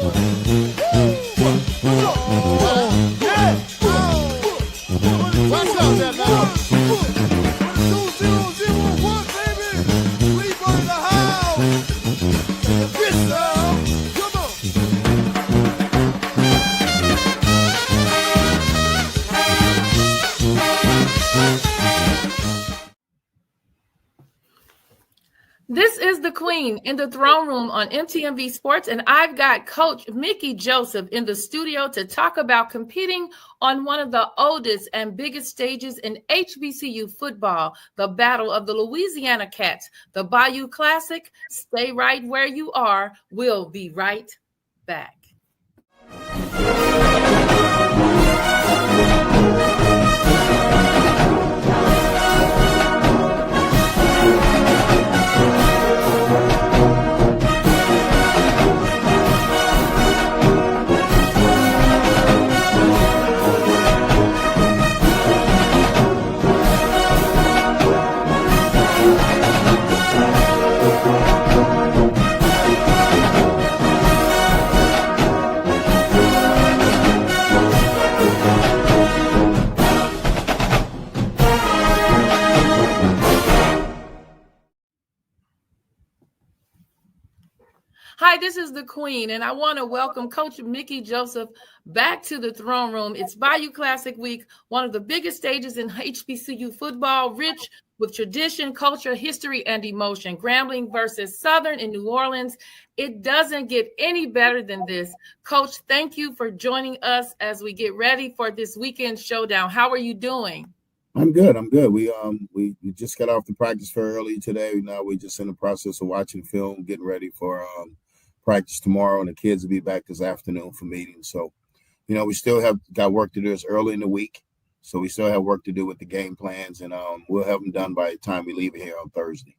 Watch out there now. 2001, baby. Cleveland in the house. Yes, sir. Come on. This is the Queen in the throne room on MTMV Sports, and I've got Coach Mickey Joseph in the studio to talk about competing on one of the oldest and biggest stages in HBCU football, the Battle of the Louisiana Cats, the Bayou Classic. Stay right where you are. We'll be right back. Hi, this is the Queen, and I want to welcome Coach Mickey Joseph back to the throne room. It's Bayou Classic Week, one of the biggest stages in HBCU football, rich with tradition, culture, history, and emotion. Grambling versus Southern in New Orleans. It doesn't get any better than this. Coach, thank you for joining us as we get ready for this weekend showdown. How are you doing? I'm good. We just got off the practice very early today. Now we're just in the process of watching film, getting ready for practice tomorrow, and the kids will be back this afternoon for meetings. So, we still have got work to do. It's early in the week, so we still have work to do with the game plans, and we'll have them done by the time we leave here on Thursday.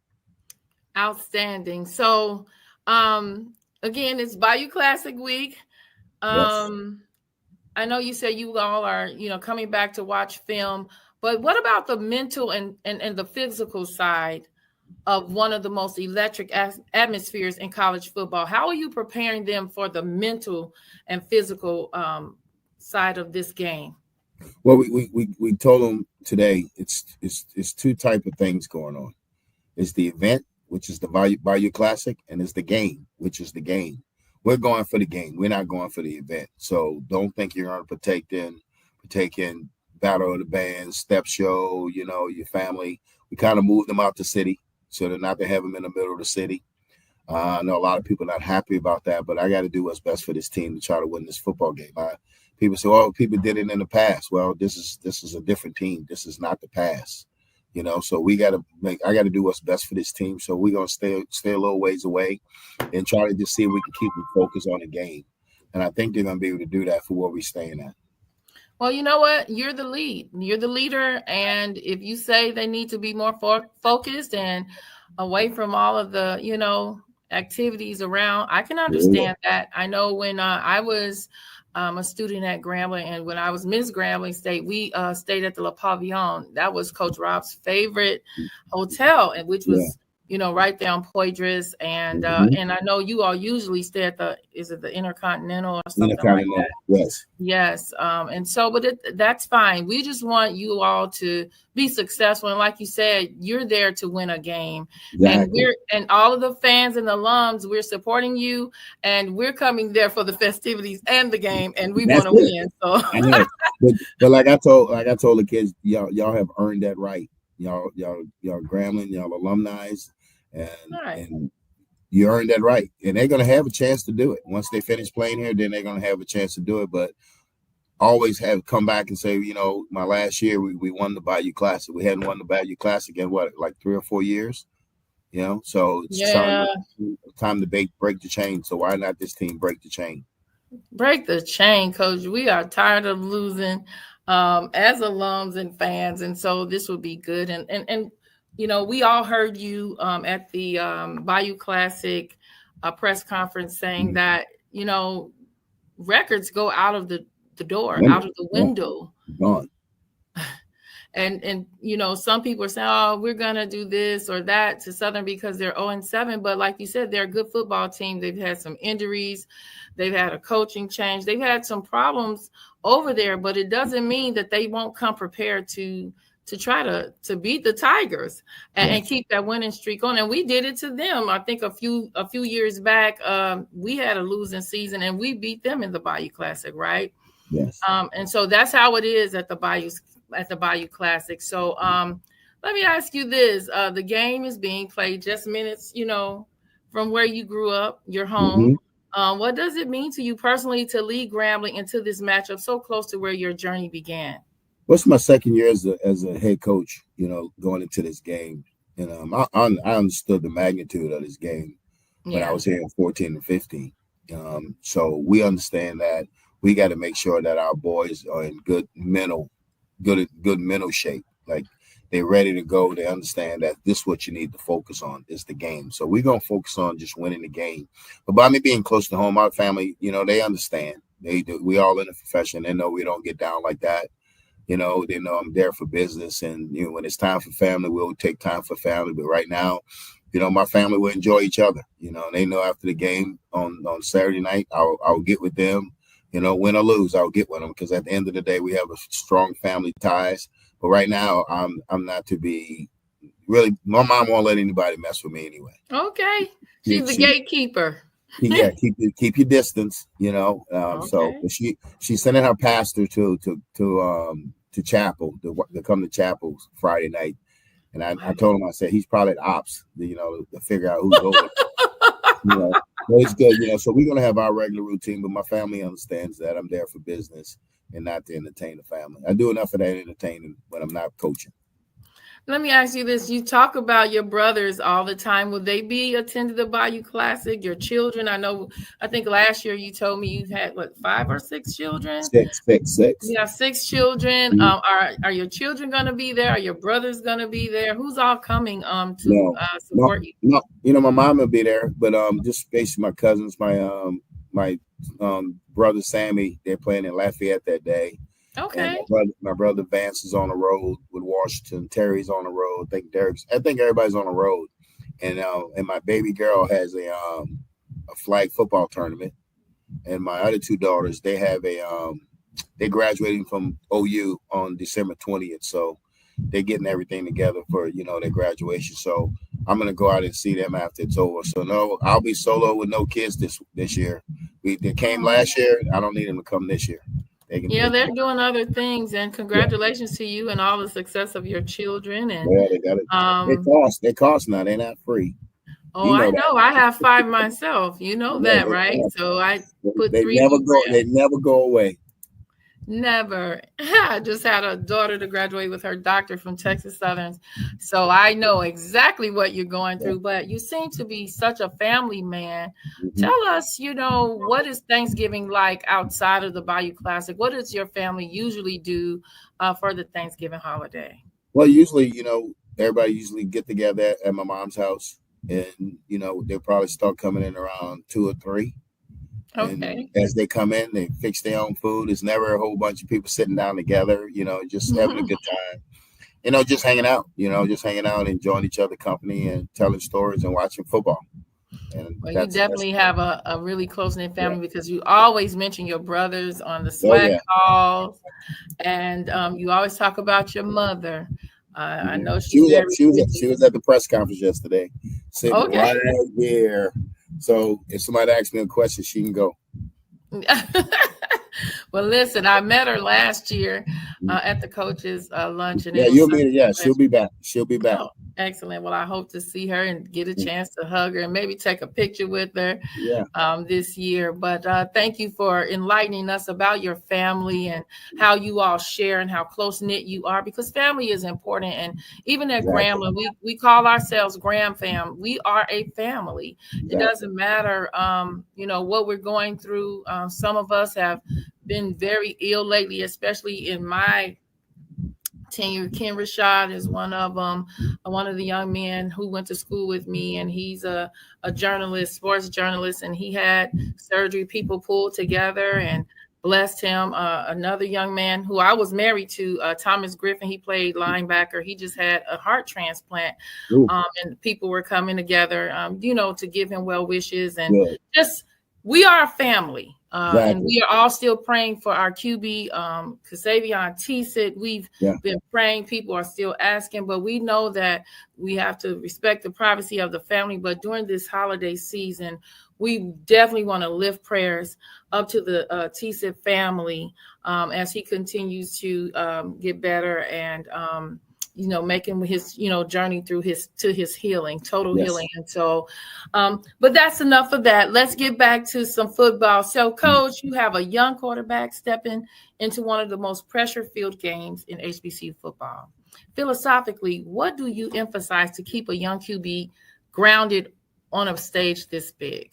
Outstanding. So, again, it's Bayou Classic Week. Yes. I know you said you all are, coming back to watch film, but what about the mental and the physical side of one of the most electric atmospheres in college football? How are you preparing them for the mental and physical side of this game? Well, we told them today it's two type of things going on. It's the event, which is the Bayou Classic, and it's the game, which is the game. We're going for the game. We're not going for the event. So don't think you're going to partake in Battle of the Bands, step show, your family. We kind of moved them out the city, so they're not to have them in the middle of the city. I know a lot of people are not happy about that, but I got to do what's best for this team to try to win this football game. People say, "Oh, people did it in the past." Well, this is a different team. This is not the past, So I got to do what's best for this team. So we're gonna stay a little ways away and try to just see if we can keep them focused on the game. And I think they're gonna be able to do that for where we're staying at. Well, you know what? You're the lead. You're the leader. And if you say they need to be more focused and away from all of the, activities around, I can understand that. I know when I was a student at Grambling, and when I was Miss Grambling State, we stayed at the Le Pavillon. That was Coach Rob's favorite hotel, and which was right there on Poydras. And and I know you all usually stay at the Intercontinental or something like that. Yes. Yes. And so, but that's fine. We just want you all to be successful. And like you said, you're there to win a game. Exactly. And all of the fans and the alums, we're supporting you, and we're coming there for the festivities and the game, and we want to win. So I know. But like I told the kids, y'all have earned that right. Y'all Grambling, y'all alumni, and you earned that right. And they're gonna have a chance to do it. Once they finish playing here, then they're gonna have a chance to do it. But always have come back and say, my last year we won the Bayou Classic. We hadn't won the Bayou Classic in like 3 or 4 years. So it's time to break the chain. So why not this team break the chain? Break the chain, Coach. We are tired of losing as alums and fans, and so this would be good. And we all heard you at the Bayou Classic press conference saying that records go out of the door, out of the window. Gone. And some people are saying, oh, we're gonna do this or that to Southern because they're 0-7. But like you said, they're a good football team. They've had some injuries, they've had a coaching change, they've had some problems over there, but it doesn't mean that they won't come prepared to try to beat the Tigers and keep that winning streak on. And we did it to them. I think a few years back, we had a losing season and we beat them in the Bayou Classic, right? Yes. And so that's how it is at the Bayou Classic. So let me ask you this. The game is being played just minutes, from where you grew up, your home. What does it mean to you personally to lead Grambling into this matchup so close to where your journey began? What's my second year as a head coach, going into this game. And I understood the magnitude of this game when I was here in 14 and 15. So we understand that we got to make sure that our boys are in good mental shape. Like they're ready to go. They understand that this is what you need to focus on is the game. So we're going to focus on just winning the game. But by me being close to home, our family, they understand. They do. We all in the profession. They know we don't get down like that. They know I'm there for business. And, when it's time for family, we'll take time for family. But right now, my family will enjoy each other. They know after the game on Saturday night, I'll get with them. Win or lose, I'll get with them because at the end of the day, we have a strong family ties. But right now, I'm not to be really. My mom won't let anybody mess with me anyway. Okay, she's the gatekeeper. Yeah, keep your distance. Okay. So she's sending her pastor to chapel to come to chapel Friday night, and I told him, I said he's probably at ops, to figure out who's over. But it's good, so we're gonna have our regular routine, but my family understands that I'm there for business and not to entertain the family. I do enough of that entertaining when I'm not coaching. Let me ask you this. You talk about your brothers all the time. Will they be attending the Bayou Classic? Your children? I think last year you told me you had 5 or 6 children? Six. You have 6 children. Mm-hmm. Are your children going to be there? Are your brothers going to be there? Who's all coming to support you? No, my mom will be there, but just basically my cousins, my brother Sammy, they're playing in Lafayette that day. Okay. And my brother Vance is on the road with Washington. Terry's on the road. I think everybody's on the road. And my baby girl has a flag football tournament. And my other 2 daughters, they have they're graduating from OU on December 20th. So they're getting everything together for, their graduation. So I'm going to go out and see them after it's over. So no, I'll be solo with no kids this year. They came last year. I don't need them to come this year. They're doing other things, and congratulations to you and all the success of your children. And they got it. They cost now. They're not free. Oh, I know. I have 5 myself. You know that, right? So I put 3. They never go away. Never. I just had a daughter to graduate with her doctor from Texas Southern. So I know exactly what you're going through, but you seem to be such a family man. Mm-hmm. Tell us, what is Thanksgiving like outside of the Bayou Classic? What does your family usually do for the Thanksgiving holiday? Well, usually, everybody usually get together at my mom's house and, they'll probably start coming in around 2 or 3. Okay. And as they come in, they fix their own food. It's never a whole bunch of people sitting down together, just having a good time, just hanging out, enjoying each other's company and telling stories and watching football. And you definitely have a really close-knit family because you always mention your brothers on the swag calls, and you always talk about your mother. I know she was at the press conference yesterday, sitting right here. So if somebody asks me a question, she can go. Well, listen, I met her last year at the coaches' luncheon. Yeah, you'll meet her. Yeah, she'll be back. Oh, excellent. Well, I hope to see her and get a chance to hug her and maybe take a picture with her this year. But thank you for enlightening us about your family and how you all share and how close-knit you are, because family is important. And even at Grambling, we call ourselves Gram Fam. We are a family. It doesn't matter, what we're going through. Some of us have been very ill lately, especially in my tenure. Ken Rashad is one of them, one of the young men who went to school with me, and he's a journalist, sports journalist, and he had surgery. People pulled together, blessed him. Another young man who I was married to, Thomas Griffin, he played linebacker. He just had a heart transplant. Ooh, And people were coming together, to give him well wishes, and good. just we are a family. And Exactly. we are all still praying for our QB, Kasavion T-Sit. We've Yeah. been praying. People are still asking, but we know that we have to respect the privacy of the family. But during this holiday season, we definitely want to lift prayers up to the T-Sit family as he continues to get better and making his, journey through his healing, total Yes. healing. And so, but that's enough of that. Let's get back to some football. So, Coach, you have a young quarterback stepping into one of the most pressure-filled games in HBCU football. Philosophically, what do you emphasize to keep a young QB grounded on a stage this big?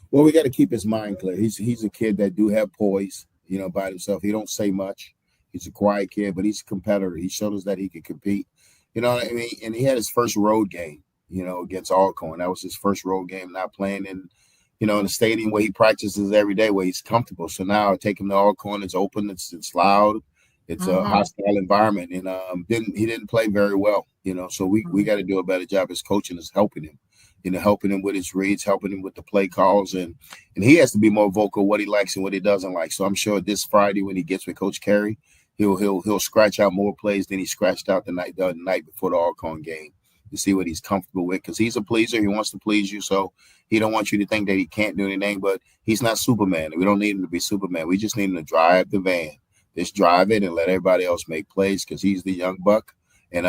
Well, we got to keep his mind clear. He's a kid that do have poise, by himself. He don't say much. He's a quiet kid, but he's a competitor. He showed us that he could compete. You know what I mean? And he had his first road game, against Alcorn. That was his first road game, not playing in the stadium where he practices every day, where he's comfortable. So now I take him to Alcorn. It's open. It's loud. It's a hostile environment, and he didn't play very well. So we got to do a better job as coaching, is helping him. Helping him with his reads, helping him with the play calls, and he has to be more vocal what he likes and what he doesn't like. So I'm sure this Friday when he gets with Coach Carey, he'll scratch out more plays than he scratched out the night before the Alcorn game to see what he's comfortable with, because he's a pleaser. He wants to please you, so he don't want you to think that he can't do anything. But he's not Superman. We don't need him to be Superman. We just need him to drive the van. Just drive it and let everybody else make plays, because he's the young buck, and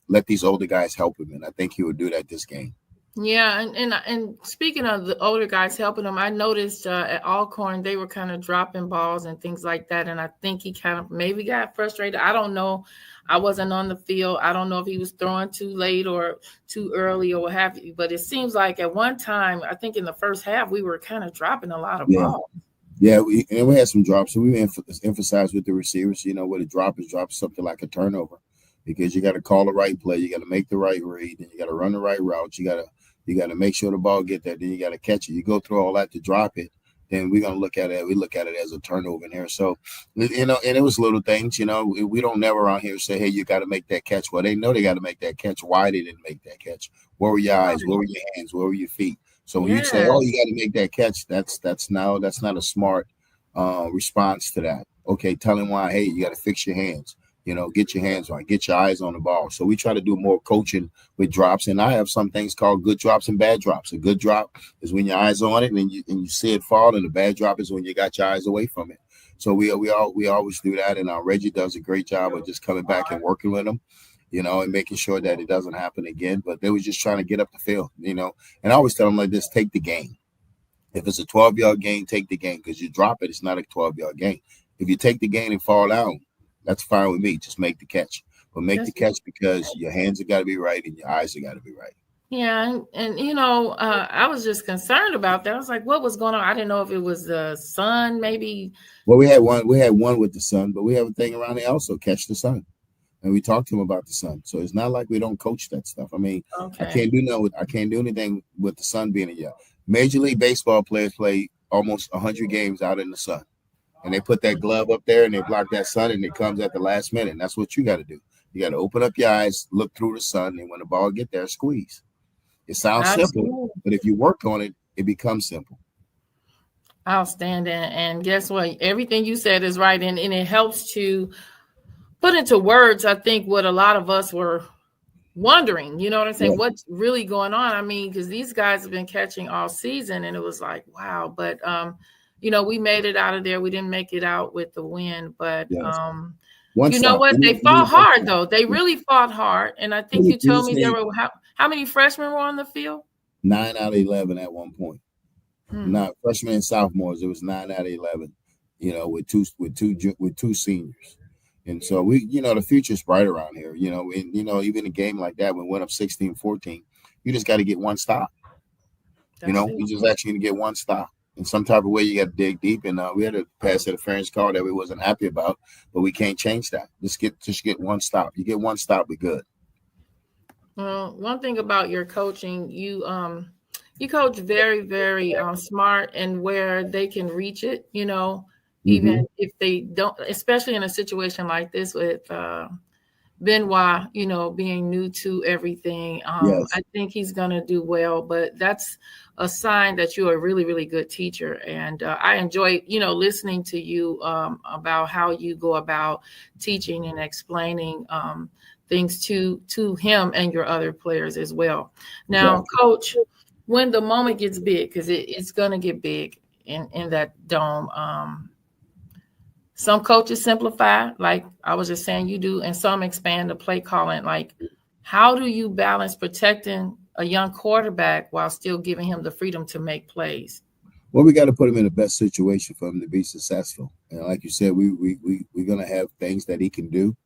let these older guys help him. And I think he would do that this game. Yeah, and speaking of the older guys helping them, I noticed at Alcorn they were kind of dropping balls and things like that, and I think he kind of maybe got frustrated. I don't know. I wasn't on the field. I don't know if he was throwing too late or too early or what have you. But it seems like at one time, I think in the first half, we were kind of dropping a lot of balls. Yeah, we had some drops. So we emphasized with the receivers, what a drop is something like a turnover, because you got to call the right play, you got to make the right read, and you got to run the right route. You got to make sure the ball get there. Then you got to catch it. You go through all that to drop it. Then we're going to look at it. We look at it as a turnover in here. So, and it was little things, we don't never around here say, hey, you got to make that catch. Well, they know they got to make that catch. Why they didn't make that catch? Where were your eyes? Where were your hands? Where were your feet? So when you say, oh, you got to make that catch, that's not a smart response to that. Okay, tell him why, hey, you got to fix your hands. Get your hands on, get your eyes on the ball. So we try to do more coaching with drops, and I have some things called good drops and bad drops. A good drop is when your eyes on it and you see it fall, and the bad drop is when you got your eyes away from it. So we always do that, and Reggie does a great job of just coming back and working with them, and making sure that it doesn't happen again. But they was just trying to get up the field, and I always tell them like this: take the game. If it's a 12-yard game, take the game, because you drop it, it's not a 12-yard game. If you take the game and fall down, that's fine with me. Just make the catch. But make the catch because your hands have got to be right and your eyes have got to be right. Yeah, and I was just concerned about that. I was like, what was going on? I didn't know if it was the sun, maybe. Well, we had one with the sun, but we have a thing around here also, catch the sun. And we talked to him about the sun. So it's not like we don't coach that stuff. I mean, I can't do anything with the sun being a year. Major League Baseball players play almost 100 games out in the sun. And they put that glove up there and they block that sun, and it comes at the last minute. And that's what you got to do. You got to open up your eyes, look through the sun, and when the ball get there, squeeze. It sounds simple, but if you work on it, it becomes simple. Outstanding. And guess what? Everything you said is right. And it helps to put into words, I think, what a lot of us were wondering, you know what I'm saying? Yeah. What's really going on? I mean, because these guys have been catching all season, and it was like, wow. But, we made it out of there. We didn't make it out with the win, but yes. You know what? They fought hard, though. They really fought hard. And I think you told me there were how many freshmen were on the field? 9 out of 11 at one point. Not freshmen and sophomores. It was 9 out of 11. With two seniors. And so the future's bright around here. And even a game like that, when we went up 16-14, you just got to get one stop. You just actually going to get one stop. In some type of way, you got to dig deep, and we had a pass interference call that we wasn't happy about, but we can't change that. Just get one stop. You get one stop, we're good. Well, one thing about your coaching, you coach very, very smart, and where they can reach it. even if they don't, especially in a situation like this with Benoit, being new to everything. Yes. I think he's going to do well, but that's a sign that you're a really, really good teacher. And I enjoy, listening to you about how you go about teaching and explaining things to him and your other players as well. Now, Exactly. Coach, when the moment gets big, because it's going to get big in that dome, some coaches simplify, like I was just saying you do, and some expand the play calling. Like, how do you balance protecting a young quarterback while still giving him the freedom to make plays? Well, we got to put him in the best situation for him to be successful. And like you said, we're going to have things that he can do.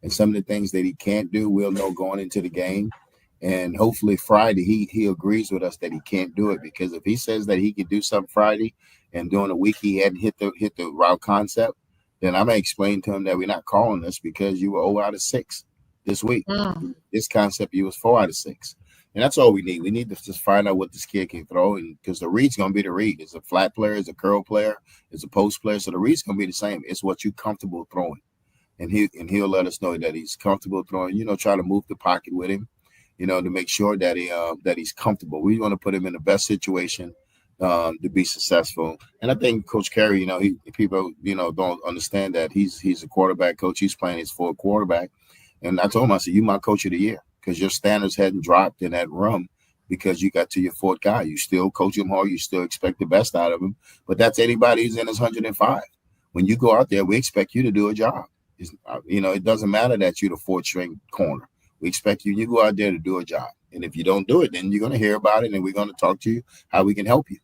And some of the things that he can't do, we'll know going into the game. And hopefully Friday, he agrees with us that he can't do it, because if he says that he can do something Friday and during the week he hadn't hit the route concept, then I may explain to him that we're not calling this because you were 0 out of 6 this week. This concept, you was 4 out of 6. And that's all we need. We need to just find out what this kid can throw, and because the read's going to be the read. It's a flat player, it's a curl player, it's a post player. So the read's going to be the same. It's what you're comfortable throwing. And he'll let us know that he's comfortable throwing, try to move the pocket with him, to make sure that he's comfortable. We want to put him in the best situation to be successful. And I think Coach Carey, people, don't understand that he's a quarterback coach. He's playing his full quarterback. And I told him, I said, you my coach of the year, because your standards hadn't dropped in that room because you got to your fourth guy. You still coach him hard. You still expect the best out of him. But that's anybody who's in his 105. When you go out there, we expect you to do a job. It doesn't matter that you're the fourth string corner. We expect you go out there to do a job. And if you don't do it, then you're going to hear about it, and we're going to talk to you how we can help you.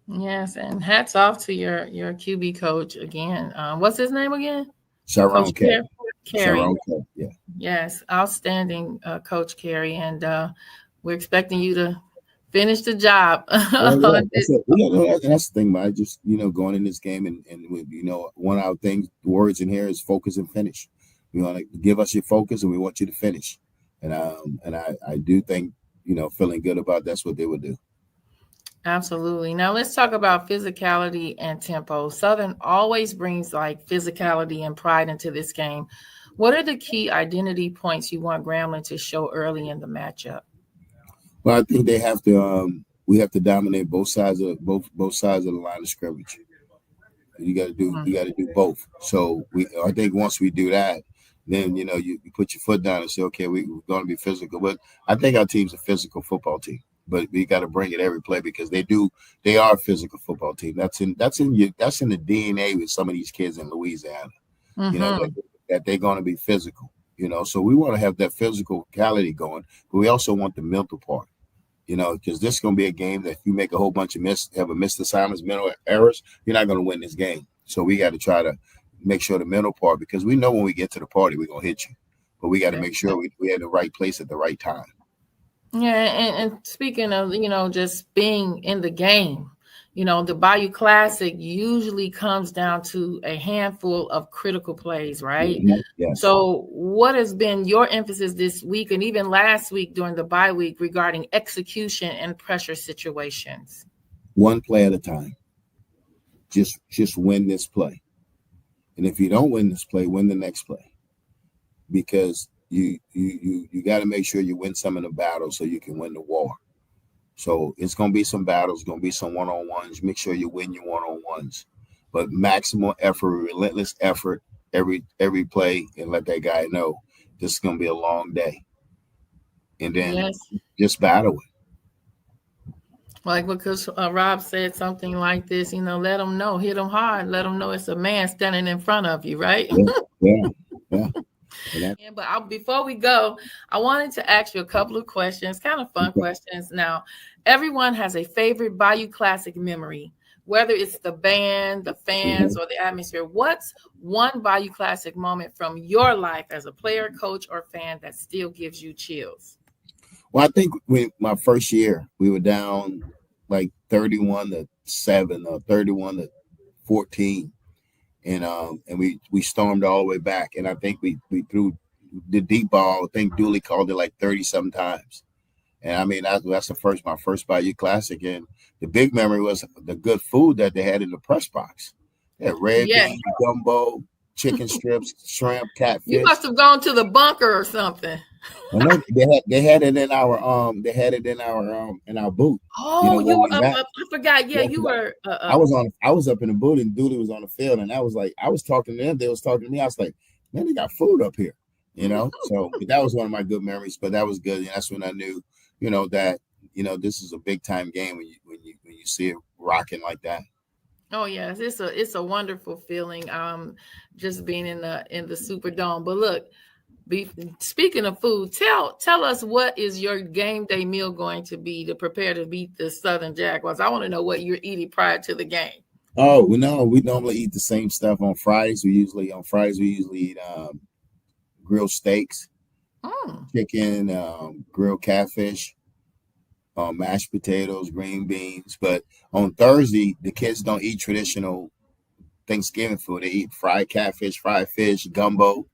Yes, and hats off to your QB coach again. What's his name again? Sharon Carey. Sharon, yeah. Yes, outstanding, Coach Carey, and we're expecting you to finish the job. That's the thing, man. Just going in this game and one of our things, words in here is focus and finish. We want to give us your focus, and we want you to finish. And I do think feeling good about that's what they would do. Absolutely. Now let's talk about physicality and tempo. Southern always brings like physicality and pride into this game. What are the key identity points you want Grambling to show early in the matchup? Well, I think they have to. We have to dominate both sides of the line of scrimmage. You got to do both. So I think once we do that, then you put your foot down and say, okay, we're going to be physical. But I think our team's a physical football team. But we got to bring it every play because they are a physical football team. That's in the DNA with some of these kids in Louisiana. That they're going to be physical. So we want to have that physicality going, but we also want the mental part. Because this is going to be a game that if you make a whole bunch of missed assignments, mental errors, you're not going to win this game. So we got to try to make sure the mental part, because we know when we get to the party, we're going to hit you. But we got to make sure we're in the right place at the right time. Yeah, and speaking of, just being in the game, the Bayou Classic usually comes down to a handful of critical plays, right? Mm-hmm. Yes. So what has been your emphasis this week and even last week during the bye week regarding execution and pressure situations? One play at a time. Just win this play. And if you don't win this play, win the next play. Because you got to make sure you win some of the battles so you can win the war. So it's going to be some battles, going to be some one-on-ones. Make sure you win your one-on-ones. But maximum effort, relentless effort, every play, and let that guy know this is going to be a long day. And then just battle it. Like because Rob said something like this, let them know, hit them hard, let them know it's a man standing in front of you, right? Yeah. But before we go, I wanted to ask you a couple of questions, kind of fun questions. Now, everyone has a favorite Bayou Classic memory, whether it's the band, the fans, or the atmosphere. What's one Bayou Classic moment from your life as a player, coach, or fan that still gives you chills? Well, I think my first year, we were down like 31-7 or 31-14. And we stormed all the way back. And I think we threw the deep ball. I think Dooley called it like 30-some times. And I mean, that's my first Bayou Classic. And the big memory was the good food that they had in the press box. Yeah, red Yes. beans, gumbo, chicken strips, shrimp, You catfish. must have gone to the bunker or something. I know they had it in our in our boot. You Oh, know where you were we up, at? up. I forgot. Yeah, Yeah, you 'cause were I was up in the boot and Dooley was on the field, and I was like, I was talking to them, they was talking to me. I was like, man, they got food up here, you know. So that was one of my good memories. But that was good, and that's when I knew, that this is a big time game when you see it rocking like that. Oh yes, it's a wonderful feeling. Just being in the Superdome. But look, be, speaking of food, tell us what is your game day meal going to be to prepare to beat the Southern Jaguars. I want to know what you're eating prior to the game. Oh, we normally eat the same stuff on Fridays. We usually eat grilled steaks, Mm. chicken, grilled catfish, mashed potatoes, green beans. But on Thursday, the kids don't eat traditional Thanksgiving food. They eat fried catfish, fried fish, gumbo,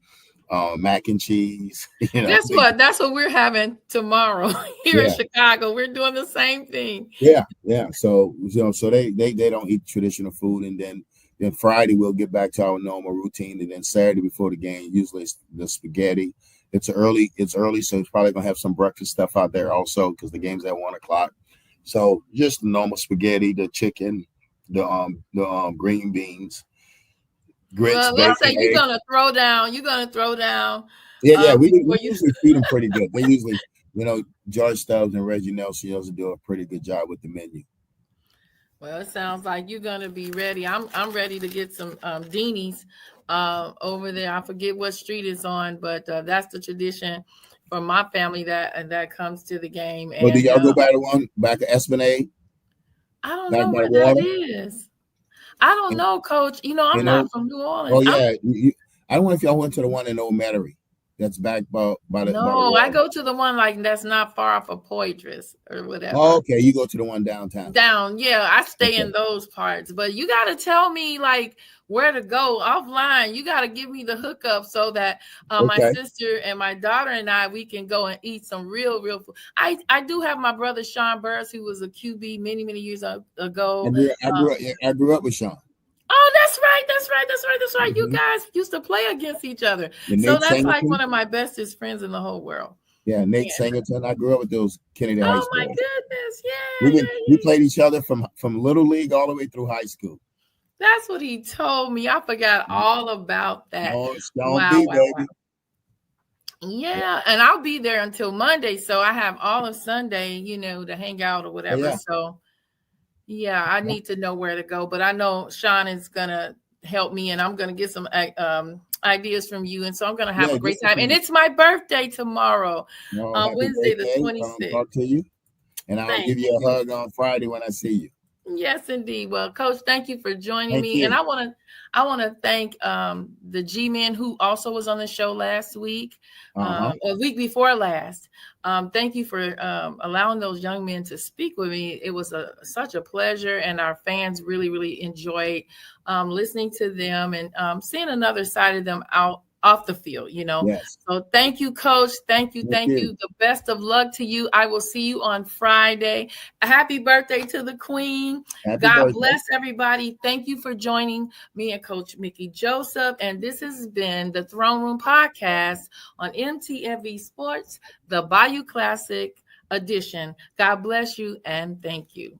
mac and cheese. Guess what? That's what we're having tomorrow here in Yeah, Chicago. We're doing the same thing. yeah. So so they don't eat traditional food, and then Friday we'll get back to our normal routine, and then Saturday before the game, usually it's the spaghetti. It's early, so it's probably gonna have some breakfast stuff out there also because the game's at 1 o'clock. So just the normal spaghetti, the chicken, the green beans, grits, Well, let's say bacon, eggs. you're gonna throw down Yeah. We before you. usually feed them pretty good. They usually, George Stubbs and Reggie Nelson usually do a pretty good job with the menu. Well, it sounds like you're gonna be ready. I'm ready to get some Deanies over there. I forget what street it's on, but that's the tradition for my family that comes to the game. Well, do And y'all go by the one back at Esplanade, I don't back know by the where that water? is. I don't And, know, Coach. I'm and oh, not from New Orleans. oh yeah, I don't know if y'all went to the one in Old Metairie. That's back by the No, I water. go to the one like that's not far off of Poitras or Oh, whatever. okay, you go to the one downtown. Down, yeah, I stay Okay, in those parts, but you got to tell me like where to go offline. You got to give me the hookup so that my okay. sister and my daughter and we can go and eat some real food. I do have my brother Sean Burris, who was a QB many years I ago. grew I Uh, grew up I grew up with Sean. oh, that's right. You Hmm. guys used to play against each other, And so Nate that's like one Singleton. of my bestest friends in the whole world. Yeah, Nate Yeah. Singleton. I grew up with those Kennedy High Oh my School. goodness. Yeah. We played each other from little league all the way through high school. That's what he told me. I forgot all about that. Oh, Sean Wow. B, baby. Yeah, and I'll be there until Monday, so I have all of Sunday, to hang out or Oh whatever. yeah. So, yeah, I need to know where to go, but I know Sean is gonna help me, and I'm gonna get some ideas from you, and so I'm gonna have Yeah, a great just time. And it's my birthday tomorrow, happy Wednesday the birthday. 26th. Talk to you. And I'll Thank give you a you. hug on Friday when I see you. Yes, indeed. Well, Coach, thank you for joining Thank me, and you. I want to thank the G-Man who also was on the show last week, Uh-huh. a week before last. Thank you for allowing those young men to speak with me. It was such a pleasure, and our fans really enjoyed listening to them and seeing another side of them off the field. Yes. So thank you, Coach. Thank you. Thank you. The best of luck to you. I will see you on Friday. A happy birthday to the Queen. Happy God birthday. bless everybody. Thank you for joining me and Coach Mickey Joseph. And this has been the Throne Room Podcast on MTV Sports, the Bayou Classic edition. God bless you and thank you.